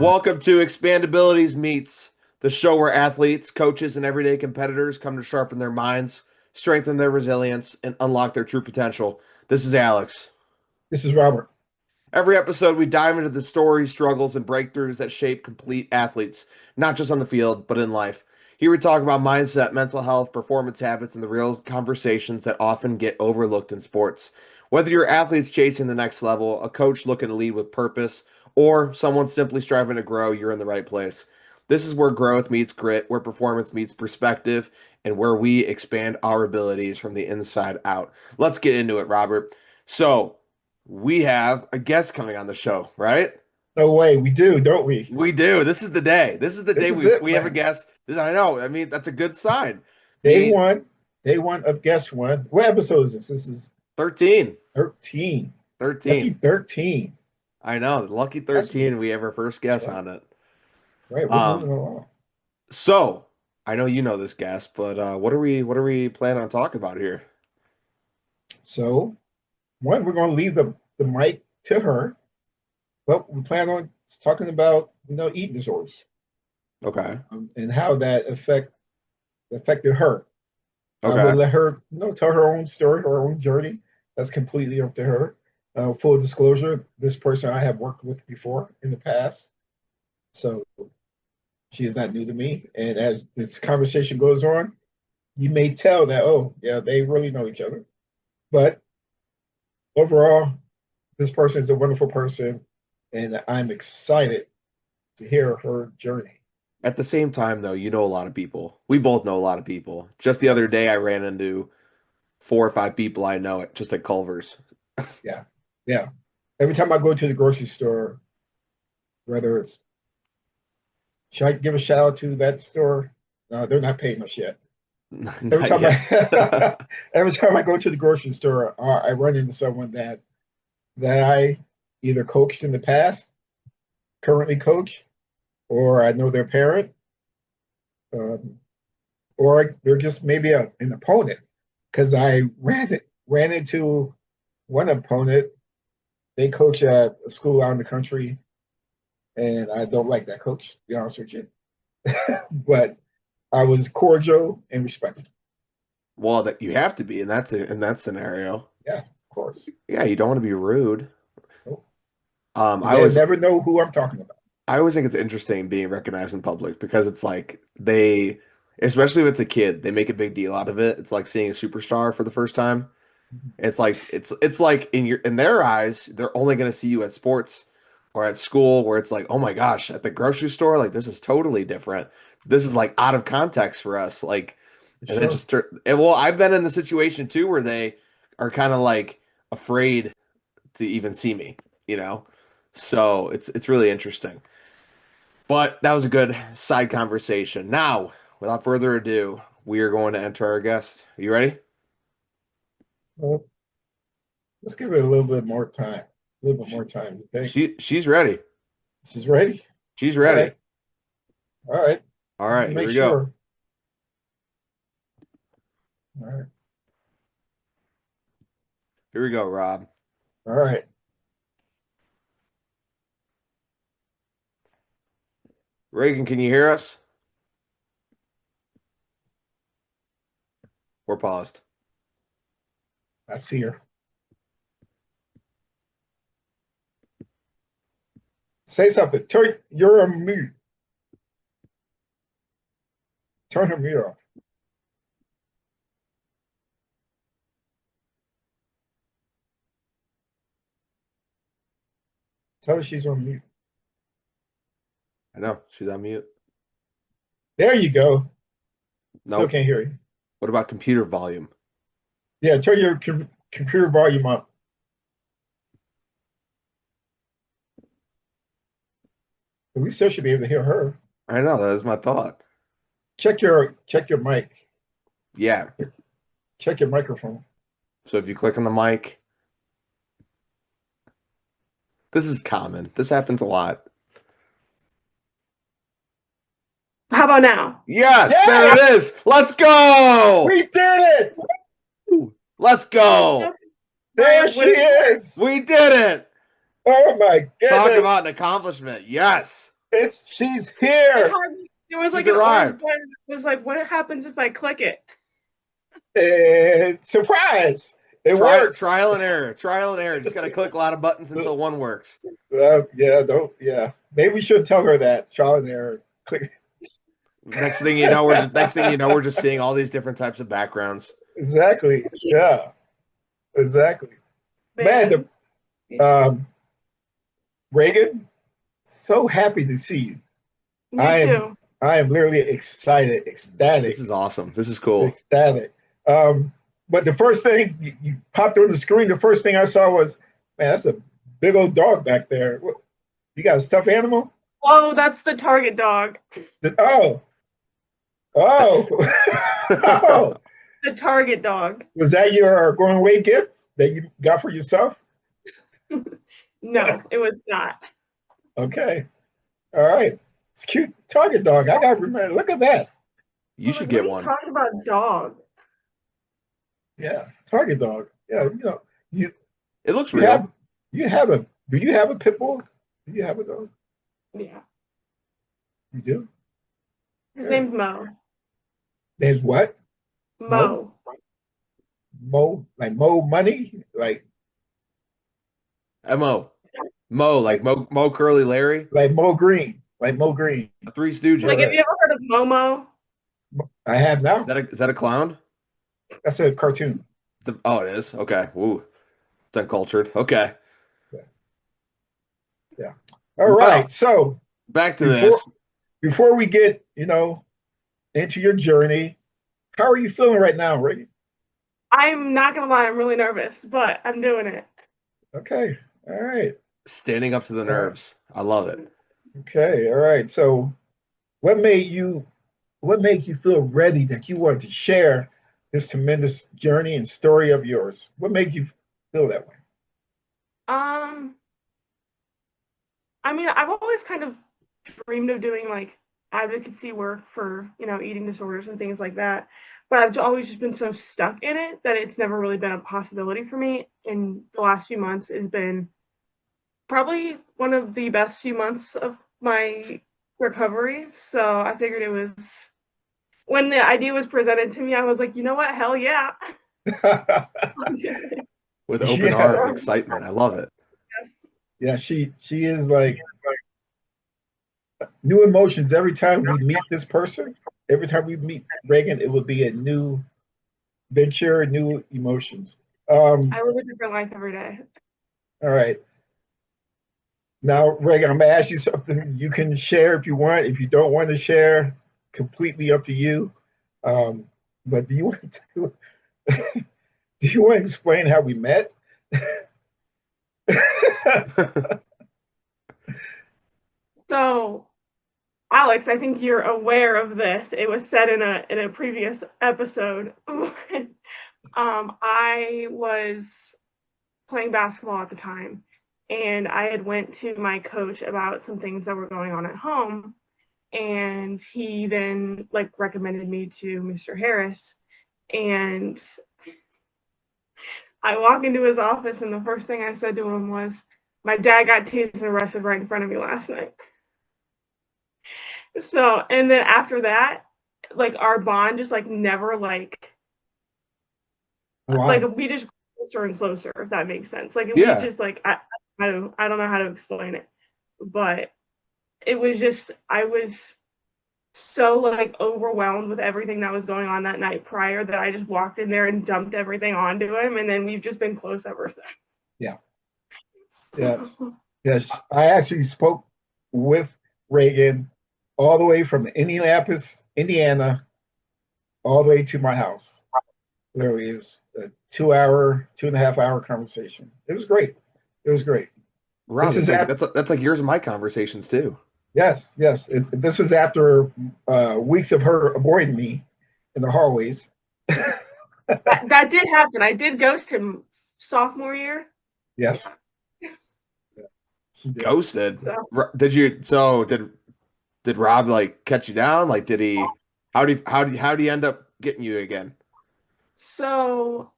Welcome to ExpandAbilities MEETS, the show where athletes, coaches, and everyday competitors come to sharpen their minds, strengthen their resilience, and unlock their true potential. This is Alex. This is Robert. Every episode, we dive into the stories, struggles, and breakthroughs that shape complete athletes, not just on the field, but in life. Here we talk about mindset, mental health, performance habits, and the real conversations that often get overlooked in sports. Whether your athlete's chasing the next level, a coach looking to lead with purpose, or someone simply striving to grow, you're in the right place. This is where growth meets grit, where performance meets perspective, and where we expand our abilities from the inside out. Let's get into it, Robert. So, we have a guest coming on the show, right? No way, we do, don't we? We do. This is the day. This is the This day is we it, we have a man. guest. I know. I mean, that's a good sign. Day Means one, day one of guest one. What episode is this? This is 13. 13. Lucky 13. 13. I know. Lucky That's 13. We have our first guest yeah, on it. right. We're moving Um, along. so I know you know this guest, but what are we planning on talking about here? So, one, we're going to leave the mic to her, but we plan on talking about eating disorders Okay. and how that affected her. I will Okay. let her tell her own story, her own journey. That's completely up to her. Full disclosure: this person I have worked with before in the past, so she is not new to me. And as this conversation goes on, you may tell that, oh, yeah, they really know each other. But overall, this person is a wonderful person, and I'm excited to hear her journey. At the same time, though, you know a lot of people. We both know a lot of people. Just the other Yes. day, I ran into 4 or 5 people I know at just at Culver's. Yeah. Yeah. Every time I go to the grocery store, whether it's, should I give a shout out to that store? No, they're not paying us yet. Every Not time yet. I every time I go to the grocery store, I run into someone that I either coached in the past, currently coach, or I know their parent, um, or they're just maybe an opponent. Because I ran into one opponent. They coach at a school out in the country, and I don't like that coach, to be honest with you. But I was cordial and respectful. Well, that you have to be in that scenario. Yeah, of course. Yeah, you don't want to be rude. Nope. Um, I They'll always never know who I'm talking about. I always think it's interesting being recognized in public because it's like they, especially if it's a kid, they make a big deal out of it. It's like seeing a superstar for the first time. It's like in their eyes, they're only going to see you at sports or at school where it's like, oh my gosh, at the grocery store, like this is totally different. This is like out of context for us. Like, For and then sure. well, I've been in the situation too where they are kind of like afraid to even see me, you know? So it's really interesting. But that was a good side conversation. Now, without further ado, we are going to enter our guest. Are you ready? Well, let's give it a little bit more time. A little bit She, more time. You think she's ready. this is ready? She's All ready. right. All right. All Let right, me here make we go. sure. All right. Here we go, Rob. All right. Reagan, can you hear us? We're paused. I see her. Say something. You're a mute. Turn her mute off. Tell her she's on mute. I know, she's on mute. There you go. Still Nope. can't hear you. What about computer volume? Yeah, turn your computer volume up. We still should be able to hear her. I know, that was my thought. Check your mic. Yeah. Check your microphone. So if you click on the mic, this is common. This happens a lot. How about now? Yes, there it Yes! is. Let's go. We did it! Let's go. There she is! We did it. Oh my Talk goodness! about an accomplishment. Yes. She's It here. hardly, there was She's like an orange arrived. button. It was like, what happens if I click it? And surprise, it works. Trial and error. Trial and error. Just gotta click a lot of buttons until one works. Yeah, don't. Yeah, maybe we should tell her that trial and error. Click. Next thing you know, we're just seeing all these different types of backgrounds. Exactly. Yeah, exactly. Man, Man, um, Raegan, so happy to see you. me I am too. I am literally excited, This ecstatic, is awesome. This is cool. ecstatic. But the first thing you popped on the screen, the first thing I saw was, man, that's a big old dog back there. What, you got a stuffed animal? Oh, that's the target dog. Oh, oh, oh. The target dog. Was that your going away gift that you got for yourself? No, it was not. Okay. All right. It's cute. Target dog. I got to remember. Look at that. I You was should like, what get are you one. talking about, dog? Yeah. Target dog. Yeah. You It looks you real. have you have a do you have a pit bull? Do you have a dog? Yeah. You do? His Okay. name's Mo. There's what? Mo? Mo. Mo like Mo money? Mo. Mo, like Like Mo Curly Larry, like Mo Green. Like Mo Green. the Three Or Like, have Stooges. you ever heard of Momo? I have now. Is that a clown? That's a cartoon. Oh, it is. Okay. Woo. It's uncultured. Okay. Yeah. Yeah. All right. Well, So back to before this. before we get, into your journey, how are you feeling right now, Ray? I'm not gonna lie, I'm really nervous, but I'm doing it. Okay. All right. Standing up to the All right. nerves. I love it. Okay. All right. So what made you what made you feel ready that you wanted to share this tremendous journey and story of yours? What made you feel that way? Um, I mean, I've always kind of dreamed of doing like advocacy work for, eating disorders and things like that. But I've always just been so stuck in it that it's never really been a possibility for me. And the last few months has been probably one of the best few months of my recovery. So I figured it was when the idea was presented to me, I was like, you know what? Hell yeah. With open arms Yes. and excitement. I love it. Yeah, she is like new emotions every time we meet this person. Every time we meet Reagan, it will be a new venture, new emotions. Um, I live a different life every day. all right. Now, Reagan, I'm gonna ask you something you can share if you want. If you don't want to share, completely up to you. Um, but do you want to do you want to explain how we met? So, Alex, I think you're aware of this. It was said in a previous episode. I was playing basketball at the time, and I had went to my coach about some things that were going on at home, and he then like recommended me to Mr. Harris, and I walk into his office, and the first thing I said to him was, "My dad got tased and arrested right in front of me last night." So, and then after that, like our bond just like never like Why? we just closer and closer, if that makes sense. Like we Yeah. just like I don't know how to explain it, but it was just I was so like overwhelmed with everything that was going on that night prior that I just walked in there and dumped everything onto him, and then we've just been close ever since. Yeah. Yes. Yes. I actually spoke with Reagan all the way from Indianapolis, Indiana, all the way to my house. Literally, it was a 2 hour, 2.5 hour conversation. It was great. It was great. Rob, This is after, that's like yours and my conversations too. yes, yes. This was after weeks of her avoiding me in the hallways. That did happen. I did ghost him sophomore year. Yes, she did. Ghosted. So, Did you did Rob like catch you down? Like did he how do you end up getting you again? so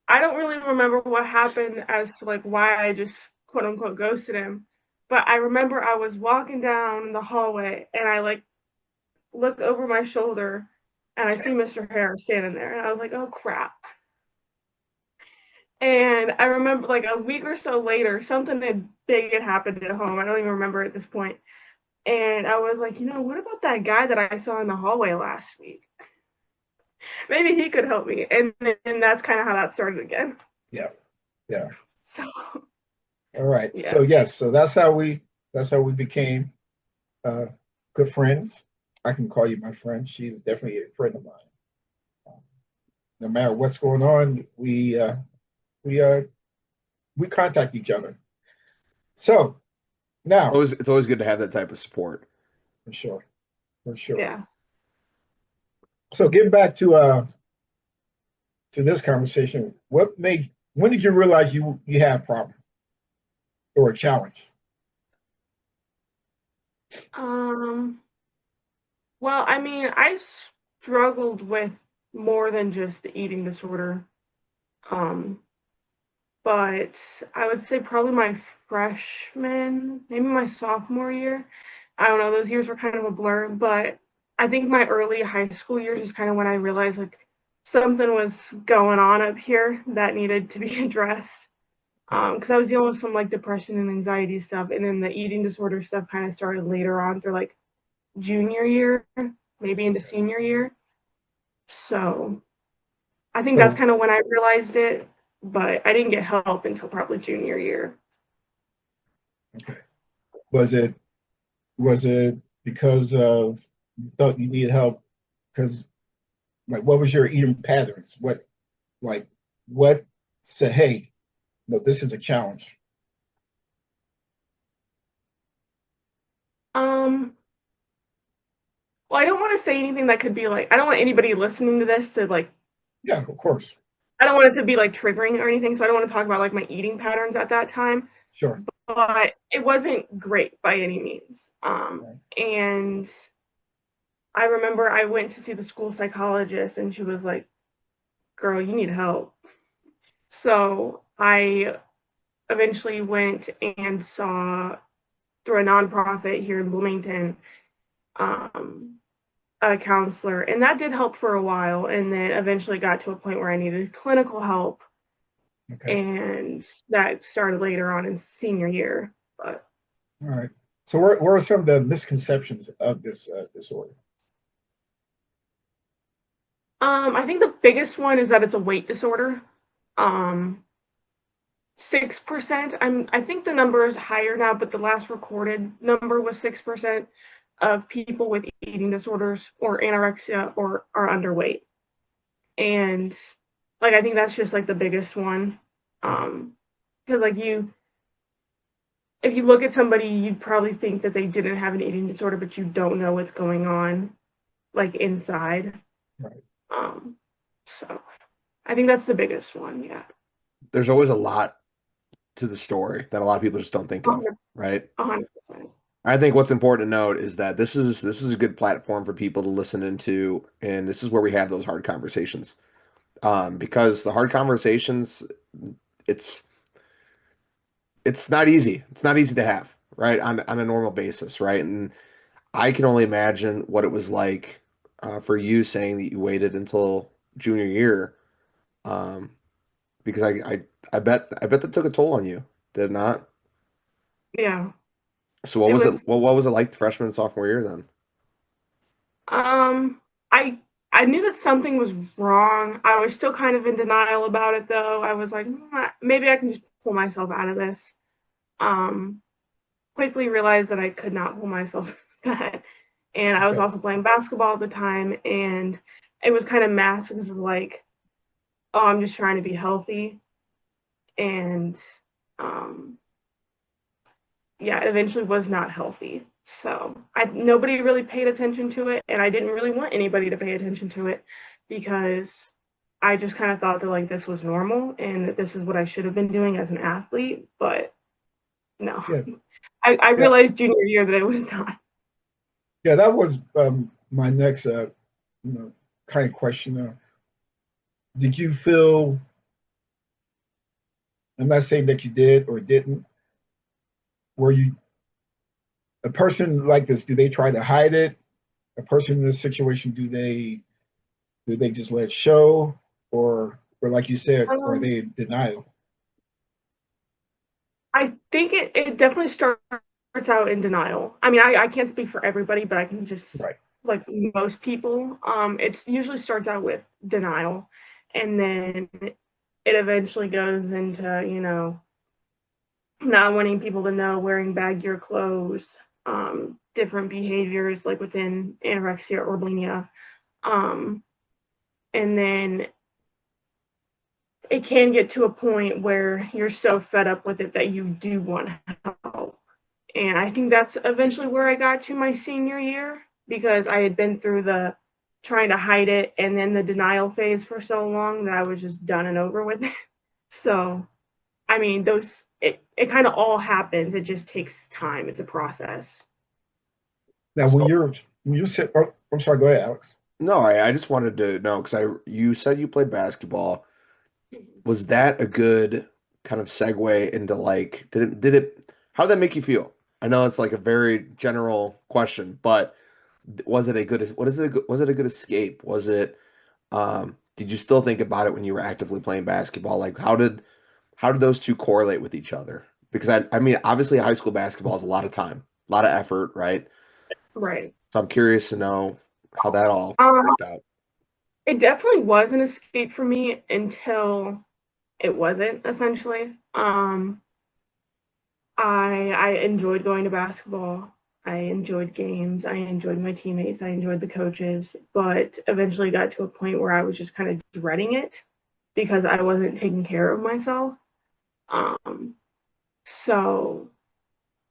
I don't really remember what happened as to like why I just quote unquote ghosted him. But I remember I was walking down the hallway and I like look over my shoulder and I see Mr. Harris standing there and I was like, oh crap. And I remember like a week or so later, something big had happened at home. I don't even remember at this point. And I was like, what about that guy that I saw in the hallway last week? Maybe he could help me. And then that's kind of how that started again. Yeah. Yeah. So All right. So yeah. yes, so that's how we became uh, good friends. I can call you my friend. She's definitely a friend of mine. No matter what's going on, we we contact each other. So now, It's always good to have that type of support. for sure, for sure. Yeah. So getting back to this conversation, when did you realize you had a problem or a challenge? Um, well, I mean, I struggled with more than just the eating disorder. Um, but I would say probably my freshman, maybe my sophomore year. I don't know, those years were kind of a blur, but I think my early high school years is kind of when I realized like something was going on up here that needed to be addressed. Because I was dealing with some like depression and anxiety stuff, and then the eating disorder stuff kind of started later on through like junior year, maybe into senior year. So I think that's So kind of when I realized it, but I didn't get help until probably junior year. okay. Was it was it because of you thought you needed help? Because like, what was your eating patterns? Like what said, hey, no, this is a challenge? Um, well, I don't want to say anything that could be like, I don't want anybody listening to this to like, Yeah, of course. I don't want it to be like triggering or anything. So I don't want to talk about like my eating patterns at that time, Sure. but it wasn't great by any means. Right. And I remember I went to see the school psychologist and she was like, girl, you need help. So I eventually went and saw through a nonprofit here in Bloomington, um, a counselor, and that did help for a while. And then eventually got to a point where I needed clinical help, Okay. and that started later on in senior year. But All right. So where are some of the misconceptions of this disorder? I think the biggest one is that it's a weight disorder. Um, 6%. I think the number is higher now, but the last recorded number was 6% of people with eating disorders or anorexia or are underweight. And like I think that's just like the biggest one. Because like if you look at somebody, you'd probably think that they didn't have an eating disorder, but you don't know what's going on like inside. Right. Um, so I think that's the biggest one. Yeah. There's always a lot to the story that a lot of people just don't think of, 100%. right? 100%. I think what's important to note is that this is a good platform for people to listen into, and this is where we have those hard conversations. Because the hard conversations, it's it's not easy. It's not easy to have, right? On a normal basis, right? And I can only imagine what it was like for you saying that you waited until junior year, um, because I bet that took a toll on you, did it not? Yeah. So what It was it? was What was it like the freshman and sophomore year then? Um, I I knew that something was wrong. I was still kind of in denial about it though. I was like, maybe I can just pull myself out of this. Um, quickly realized that I could not pull myself out of that. And I was Okay. also playing basketball at the time, and it was kind of masked as like, oh, I'm just trying to be healthy. And um, yeah, it eventually was not healthy. So nobody really paid attention to it, and I didn't really want anybody to pay attention to it because I just kind of thought that like this was normal and that this is what I should have been doing as an athlete. But no, Yeah. I Yeah. realized junior year that it was not. Yeah. That was my next kind of question. Did you feel? I'm not saying that you did or didn't. Were you a person like this, do they try to hide it? A person in this situation, do they just let it show, or like you said, or are Um, they in denial? I think it definitely starts out in denial. I mean, I can't speak for everybody, but I can just Right. like most people, it usually starts out with denial, and then it eventually goes into, not wanting people to know, wearing baggier clothes, different behaviors like within anorexia or bulimia. Um, and then it can get to a point where you're so fed up with it that you do want help. And I think that's eventually where I got to my senior year, because I had been through the trying to hide it and then the denial phase for so long that I was just done and over with it. So, I mean, it kind of all happens. It just takes time. It's a process. Now, So when you said, oh, I'm sorry, go ahead, Alex. no, I just wanted to know because you said you played basketball. Was that a good kind of segue into like did it how did that make you feel? I know it's like a very general question, but was it a good what is it a good, was it a good escape? Was it did you still think about it when you were actively playing basketball? Like how did those two correlate with each other? Because I mean obviously high school basketball is a lot of time, a lot of effort, right? Right. So I'm curious to know how that all Um, worked out. it definitely was an escape for me until it wasn't, essentially. I enjoyed going to basketball. I enjoyed games. I enjoyed my teammates. I enjoyed the coaches, but eventually got to a point where I was just kind of dreading it because I wasn't taking care of myself. Um, so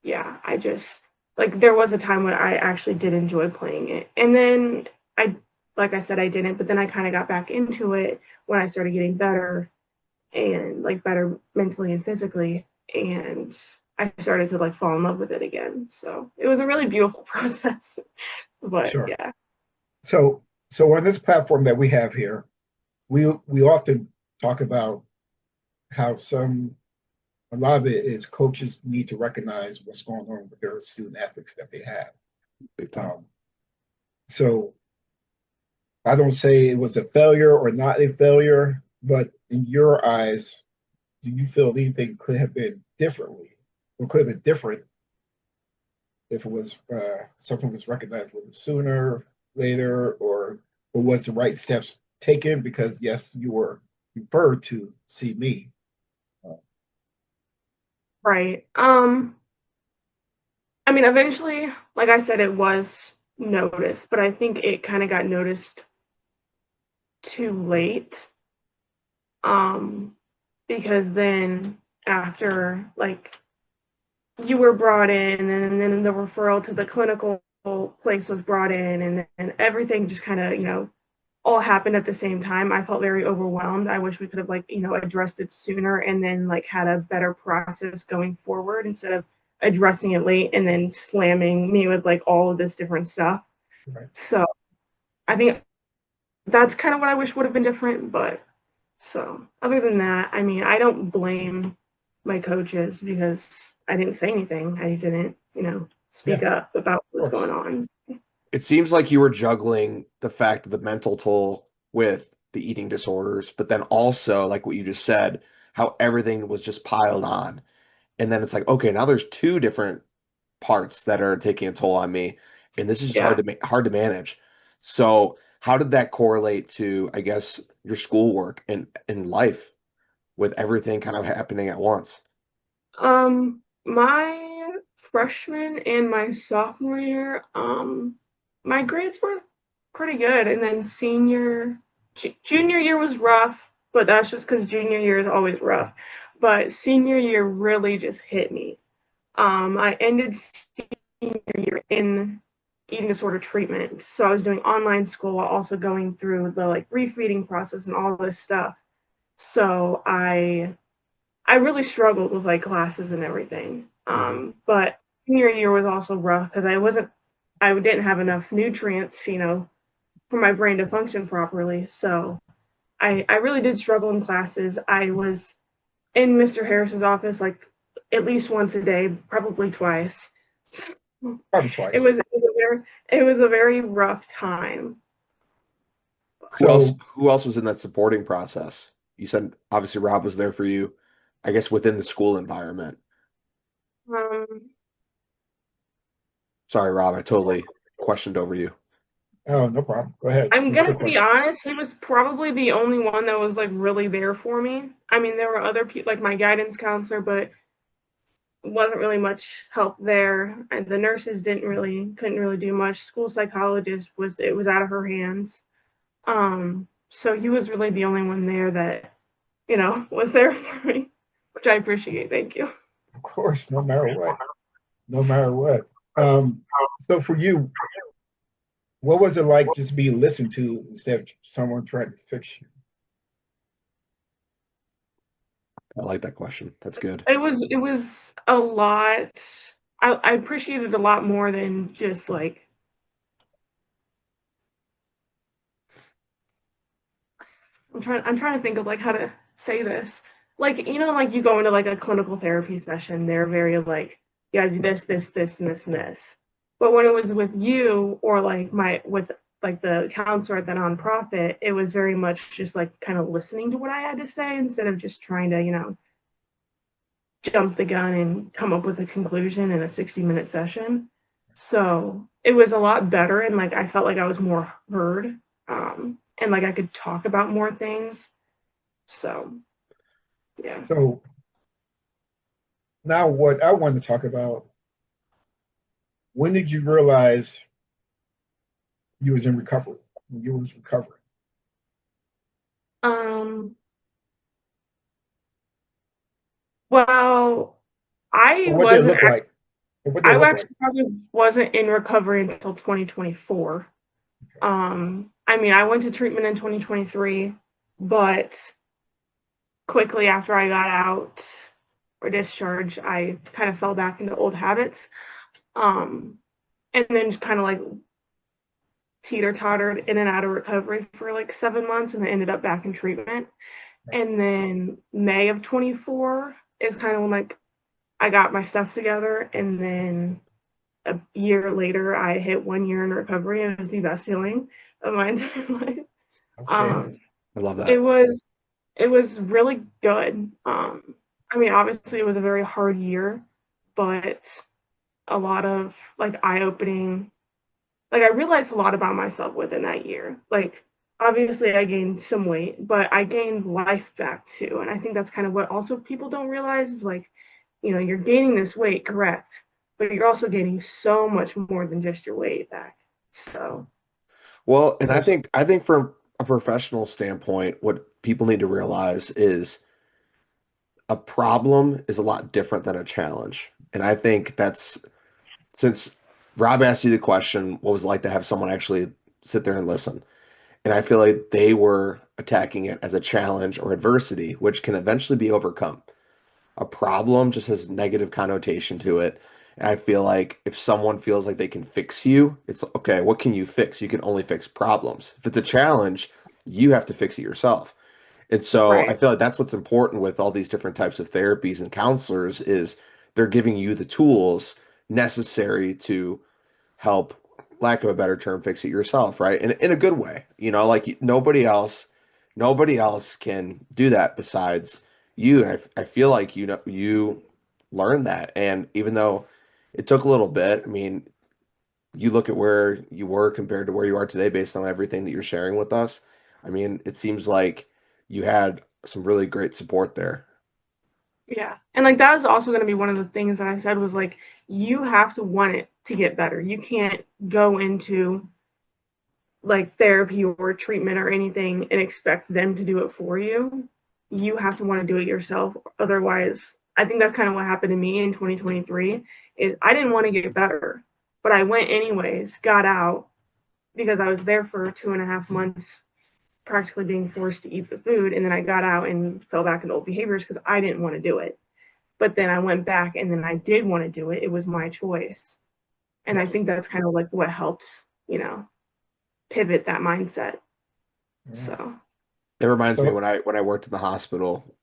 yeah, I just like there was a time when I actually did enjoy playing it. And then I like I said I didn't, but then I kind of got back into it when I started getting better and like better mentally and physically, and I started to like fall in love with it again. So it was a really beautiful process. But Sure. yeah. So, so on this platform that we have here, we often talk about how a lot of it is coaches need to recognize what's going on with their student athletes that they have. Big time. Um, so I don't say it was a failure or not a failure, but in your eyes, do you feel anything could have been differently or could have been different if it was something was recognized a little sooner, later, or was the right steps taken? Because yes, you were referred to see me. Uh, Right. I mean, eventually, like I said, it was noticed, but I think it kind of got noticed too late. Um, because then after like you were brought in, and then the referral to the clinical place was brought in, and then everything just kind of, all happened at the same time. I felt very overwhelmed. I wish we could have like, addressed it sooner and then like had a better process going forward instead of addressing it late and then slamming me with like all of this different stuff. right. So I think that's kind of what I wish would have been different. But so other than that, I mean, I don't blame my coaches because I didn't say anything. I didn't, Yeah, speak up about of what's course. going on. It seems like you were juggling the fact of the mental toll with the eating disorders, but then also, like what you just said, how everything was just piled on. And then it's like, okay, now there's two different parts that are taking a toll on me, and this is just Yeah. hard to manage. So, how did that correlate to, I guess, your schoolwork and life with everything kind of happening at once? My freshman and my sophomore year, my grades were pretty good, and then junior year was rough, but that's just because junior year is always rough. But senior year really just hit me. I ended senior year in eating disorder treatment, so I was doing online school while also going through the like refeeding process and all this stuff. So I really struggled with like classes and everything. Mhm. But senior year was also rough because I didn't have enough nutrients, for my brain to function properly. So I really did struggle in classes. I was in Mr. Harris's office like at least once a day, probably twice. Probably It twice. was it was a very rough time. So, Who else was in that supporting process? You said obviously Rob was there for you, I guess within the school environment. Um, Sorry, Rob, I totally questioned over you. oh, no problem. Go ahead. I'm What's gonna your be question? honest, he was probably the only one that was like really there for me. I mean, there were other people like my guidance counselor, but wasn't really much help there. And the nurses couldn't really do much. School psychologist was it was out of her hands. So he was really the only one there that, was there for me, which I appreciate. Thank you. Of course, no matter what. No matter what. Um, so for you, what was it like just being listened to instead of someone trying to fix you? I like that question. That's good. It was a lot. I appreciated a lot more than just like I'm trying to think of like how to say this. Like, like you go into like a clinical therapy session, they're very like, yeah, do this, this, this, and this, and this. But when it was with you or like my with like the counselor at the nonprofit, it was very much just like kind of listening to what I had to say instead of just trying to, jump the gun and come up with a conclusion in a 60-minute session. So it was a lot better and like I felt like I was more heard. And like I could talk about more things. So yeah. So now what I want to talk about, when did you realize you was in recovery? When you was recovering? Um well, I Or what did it wasn't look actually like? Or what did it I look like? actually probably wasn't in recovery until 2024. I mean, I went to treatment in 2023, but quickly after I got out or discharged, I kind of fell back into old habits. Um, and then just kind of like teeter tottered in and out of recovery for like 7 months and then ended up back in treatment. And then May of 24 is kind of when like I got my stuff together. And then a year later, I hit 1 year in recovery. And it was the best feeling of my entire life. Outstanding. Um, I love it that. was it was really good. I mean, obviously, it was a very hard year, but a lot of like eye opening. Like I realized a lot about myself within that year. Like obviously, I gained some weight, but I gained life back too. And I think that's kind of what also people don't realize is like, you're gaining this weight, correct, but you're also gaining so much more than just your weight back. So Well, and Yes. I think from a professional standpoint, what people need to realize is a problem is a lot different than a challenge. And I think that's since Rob asked you the question, what was it like to have someone actually sit there and listen? And I feel like they were attacking it as a challenge or adversity, which can eventually be overcome. A problem just has negative connotation to it. And I feel like if someone feels like they can fix you, it's okay, what can you fix? You can only fix problems. If it's a challenge, you have to fix it yourself. And so I right, feel like that's what's important with all these different types of therapies and counselors is they're giving you the tools necessary to help, lack of a better term, fix it yourself, right? In a good way. Like nobody else can do that besides you. And I feel like you learned that. And even though it took a little bit, I mean, you look at where you were compared to where you are today based on everything that you're sharing with us. I mean, it seems like you had some really great support there. yeah, and like that is also going to be one of the things that I said was like you have to want it to get better. You can't go into like therapy or treatment or anything and expect them to do it for you. You have to want to do it yourself. Otherwise, I think that's kind of what happened to me in 2023 is I didn't want to get better, but I went anyways, got out because I was there for 2.5 months practically being forced to eat the food. And then I got out and fell back into old behaviors because I didn't want to do it. But then I went back and then I did want to do it. It was my choice. And I Yes. think that's kind of like what helped, pivot that mindset. Yeah. So It reminds me So when I worked in the hospital,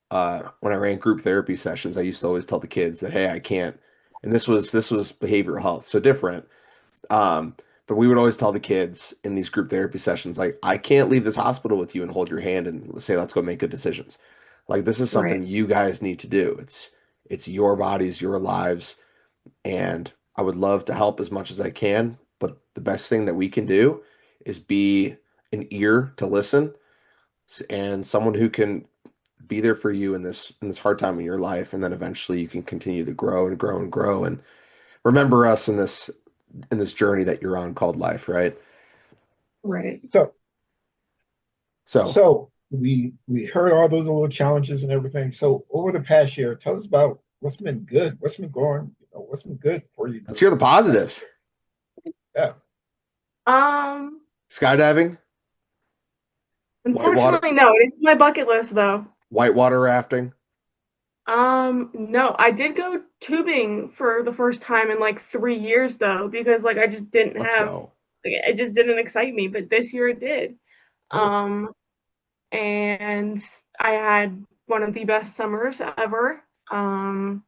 when I ran group therapy sessions, I used to always tell the kids that, hey, and this was behavioral health, so different. Um, but we would always tell the kids in these group therapy sessions, like, I can't leave this hospital with you and hold your hand and say, let's go make good decisions. Like, this is Right. something you guys need to do. It's your bodies, your lives, and I would love to help as much as I can, but the best thing that we can do is be an ear to listen and someone who can be there for you in this hard time in your life, and then eventually you can continue to grow and grow and grow and remember us in this journey that you're on called life, right? Right. So So so we heard all those little challenges and everything. So over the past year, tell us about what's been good, what's been going, what's been good for you let's hear the this past positives. year. Yeah. Um, Skydiving, whitewater, Unfortunately, no. It's my bucket list though. whitewater rafting. No, I did go tubing for the first time in like 3 years though, because like I just didn't Let's have, go. like, it just didn't excite me. But this year it did. Cool. Um, and I had one of the best summers ever. Um,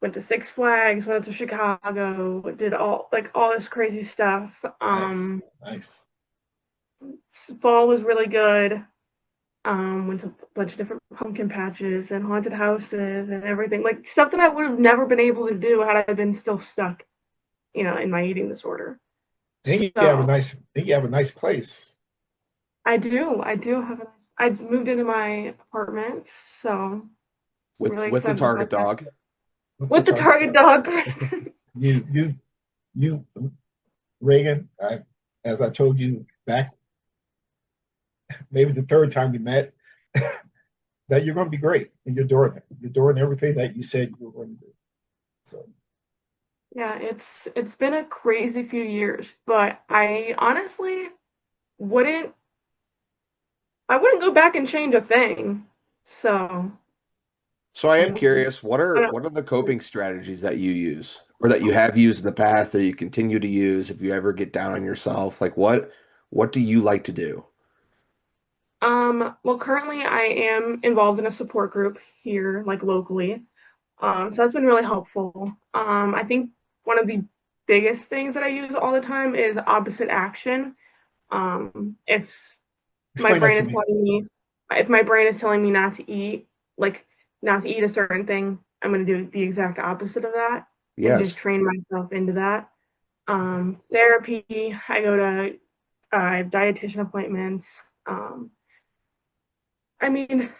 Went to Six Flags, went to Chicago, did all this crazy stuff. Nice. Nice. Fall was really good. Went to a bunch of different pumpkin patches and haunted houses and everything, like stuff that I would have never been able to do had I been still stuck, in my eating disorder. So I think you have a nice place. I do have I moved into my apartment, so I'm really With the excited target about that. dog. With the With the target Target dog. dog. You you Reagan, as I told you back maybe the third time we met, that you're going to be great and you're doing it. You're doing everything that you said you were going to do. So Yeah, it's been a crazy few years, but I honestly wouldn't I wouldn't go back and change a thing. So, So I am um, curious, I don't what are the coping strategies that you use or that you have used in the past that you continue to use if you ever get down on yourself? Like what do you like to do? well, currently I am involved in a support group here, like locally. So that's been really helpful. I think one of the biggest things that I use all the time is opposite action. If my explain that brain to is me. telling me, if my brain is telling me not to eat, like not to eat a certain thing, I'm going to do the exact opposite of that and just Yes. train myself into that. Therapy, I go to dietitian appointments. I mean,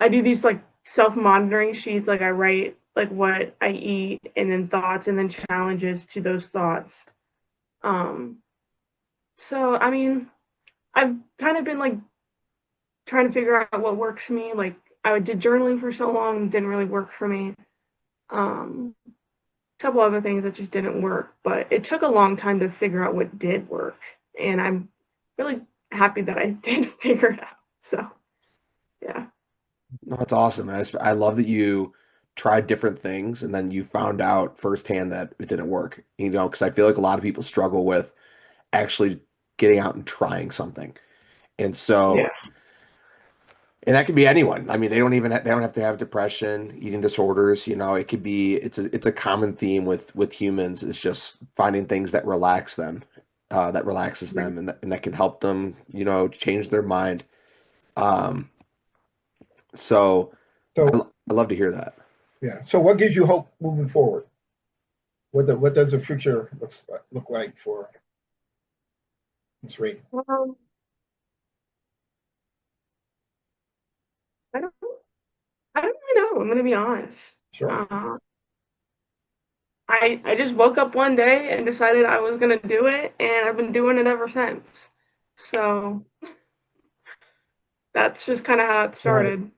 I do these like self-monitoring sheets. Like I write like what I eat and then thoughts and then challenges to those thoughts. Um, so I mean, I've kind of been like trying to figure out what works for me. Like I did journaling for so long, didn't really work for me. A couple other things that just didn't work, but it took a long time to figure out what did work, and I'm really happy that I did figure it out. So yeah, No, that's awesome. And I love that you tried different things and then you found out firsthand that it didn't work. You know, because I feel like a lot of people struggle with actually getting out and trying something. And yeah, so, and that could be anyone. I mean, they don't have to have depression, eating disorders, you know, it could be it's a common theme with humans is just finding things that relax them, that relaxes right. them and that can help them, you know, change their mind. Um, so So I love to hear that. yeah. So what gives you hope moving forward? What does the future look like for Miss Reagan? Um, I don't, I don't really know. I'm gonna be honest. Sure. Uh, I just woke up one day and decided I was gonna do it, and I've been doing it ever since. So that's just kind of how it All right. started.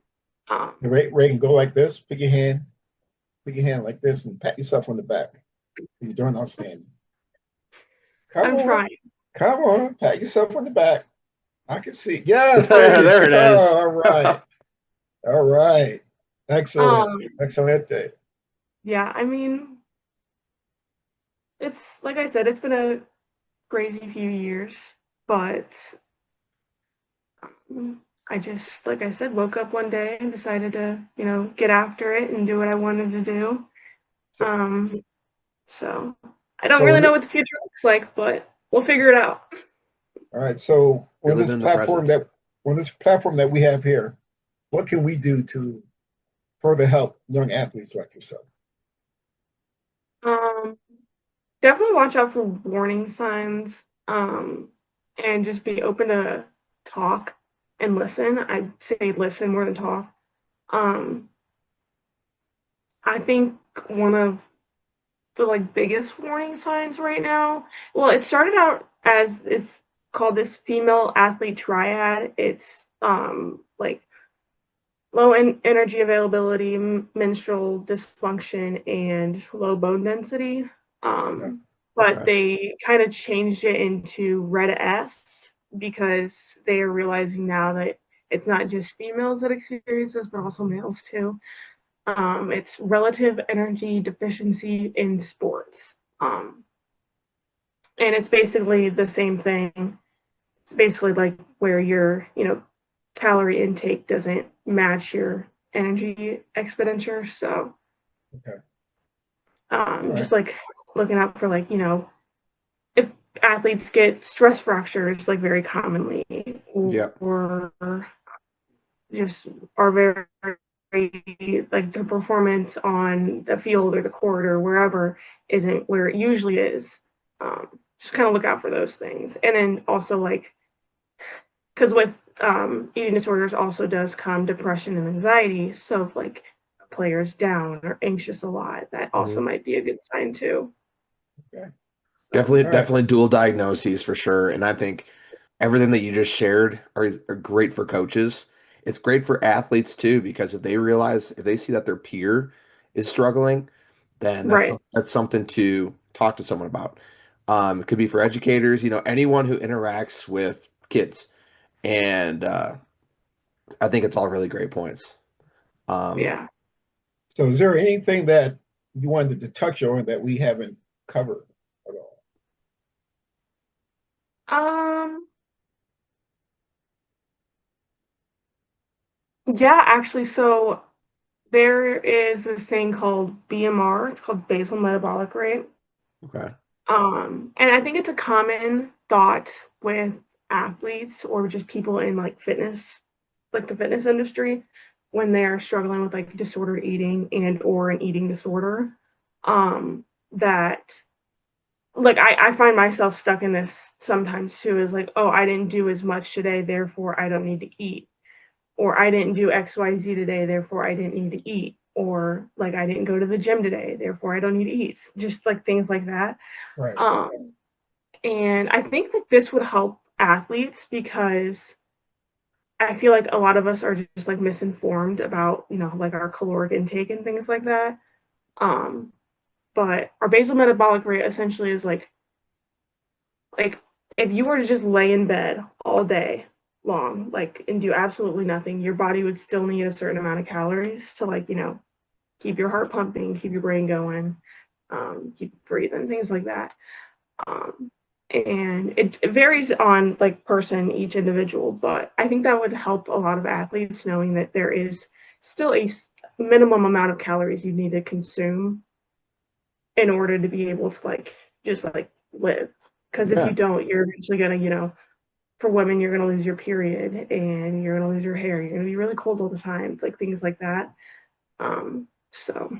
Um, Reagan, go like this. Put your hand like this, and pat yourself on the back. You're doing outstanding. Come I'm on, trying. come on, pat yourself on the back. I can see. Yes, there you There it go. is. All right, all right. Excellent, Um, excellent day. yeah, I mean, it's like I said, it's been a crazy few years, but I just, like I said, woke up one day and decided to, get after it and do what I wanted to do. So, So I don't so really when know it, what the future looks like, but we'll figure it out. all right. So You're living in the present. on this platform that we have here, what can we do to further help young athletes like yourself? Um, Definitely watch out for warning signs, and just be open to talk and listen. I'd say listen more than talk. Um, I think one of the like biggest warning signs right now. Well, it started out as it's called this female athlete triad. It's like low energy availability, menstrual dysfunction, and low bone density. Yeah. But Okay. they kind of changed it into red S because they are realizing now that it's not just females that experience this, but also males too. It's relative energy deficiency in sports. And it's basically the same thing. It's basically like where your, calorie intake doesn't match your energy expenditure. So, Okay. All right. just like looking out for like, if athletes get stress fractures like very commonly, Yep. or just are very like the performance on the field or the court or wherever isn't where it usually is. Just kind of look out for those things, and then also like because with eating disorders also does come depression and anxiety. So if like a player's down or anxious a lot, that also Mhm. might be a good sign too. Okay. So Definitely, All right. definitely dual diagnoses for sure. And I think everything that you just shared are great for coaches. It's great for athletes too, because if they see that their peer is struggling, then right, that's something to talk to someone about. It could be for educators, anyone who interacts with kids. And I think it's all really great points. Um, yeah. So is there anything that you wanted to touch on that we haven't covered at all? Um, yeah, actually, so there is this thing called BMR. It's called basal metabolic rate. okay. And I think it's a common thought with athletes or just people in like fitness, like the fitness industry, when they're struggling with like disordered eating and or an eating disorder. That like I find myself stuck in this sometimes too, is like, oh, I didn't do as much today, therefore I don't need to eat. Or I didn't do XYZ today, therefore I didn't need to eat. Or like I didn't go to the gym today, therefore I don't need to eat. Just like things like that. Right. Um, and I think that this would help athletes because I feel like a lot of us are just like misinformed about, like our caloric intake and things like that. Um, but our basal metabolic rate essentially is like if you were to just lay in bed all day long, like and do absolutely nothing, your body would still need a certain amount of calories to like, keep your heart pumping, keep your brain going, keep breathing, things like that. Um, and it varies on like person, each individual, but I think that would help a lot of athletes knowing that there is still a minimum amount of calories you need to consume in order to be able to like just like live. Because if you Yeah. don't, you're eventually gonna, for women, you're gonna lose your period and you're gonna lose your hair. You're gonna be really cold all the time, like things like that. So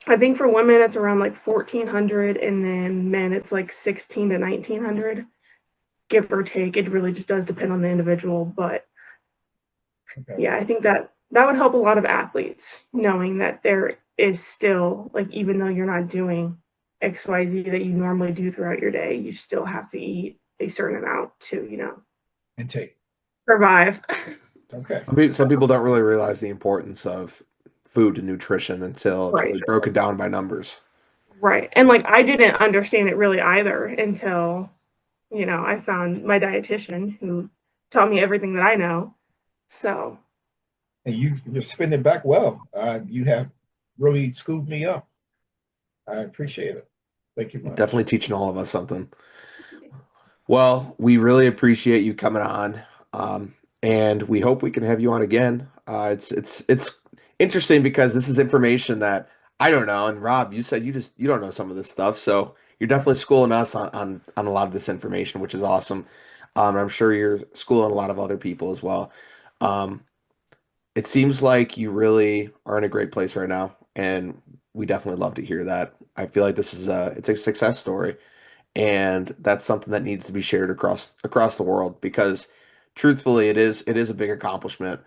I think for women it's around like 1400, and then men it's like 16 to 1900, give or take. It really just does depend on the individual, but Okay. yeah, I think that that would help a lot of athletes knowing that there is still like even though you're not doing XYZ that you normally do throughout your day, you still have to eat a certain amount to, And take. survive. Okay. Some people don't really realize the importance of food and nutrition until it's Right. really broken down by numbers. Right. And like I didn't understand it really either until, I found my dietitian who taught me everything that I know. So, And you're spinning it back well. You have really schooled me up. I appreciate it. Thank you much. Definitely teaching all of us something. Well, we really appreciate you coming on, and we hope we can have you on again. It's interesting because this is information that I don't know. And Rob, you said you don't know some of this stuff, so you're definitely schooling us on a lot of this information, which is awesome. I'm sure you're schooling a lot of other people as well. Um, it seems like you really are in a great place right now, and we definitely love to hear that. I feel like this is it's a success story, and that's something that needs to be shared across the world because truthfully, it is a big accomplishment.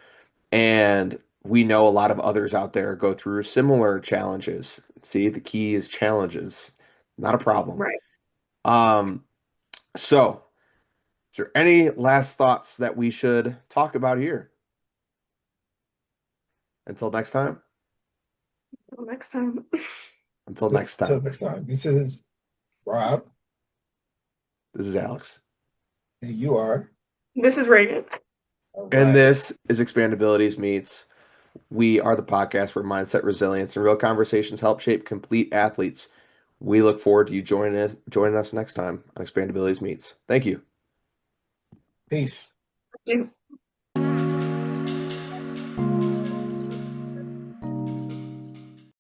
And we know a lot of others out there go through similar challenges. See, the key is challenges, not a problem. Right. Um, so is there any last thoughts that we should talk about here? Until next time. Until next time. Until next Just till time. next time. This is Rob, This is Alex. and you are. This is Raegan. All And right. this is ExpandAbilities Meets. We are the podcast where mindset, resilience, and real conversations help shape complete athletes. We look forward to you joining us next time on ExpandAbilities Meets. Thank you. Peace. You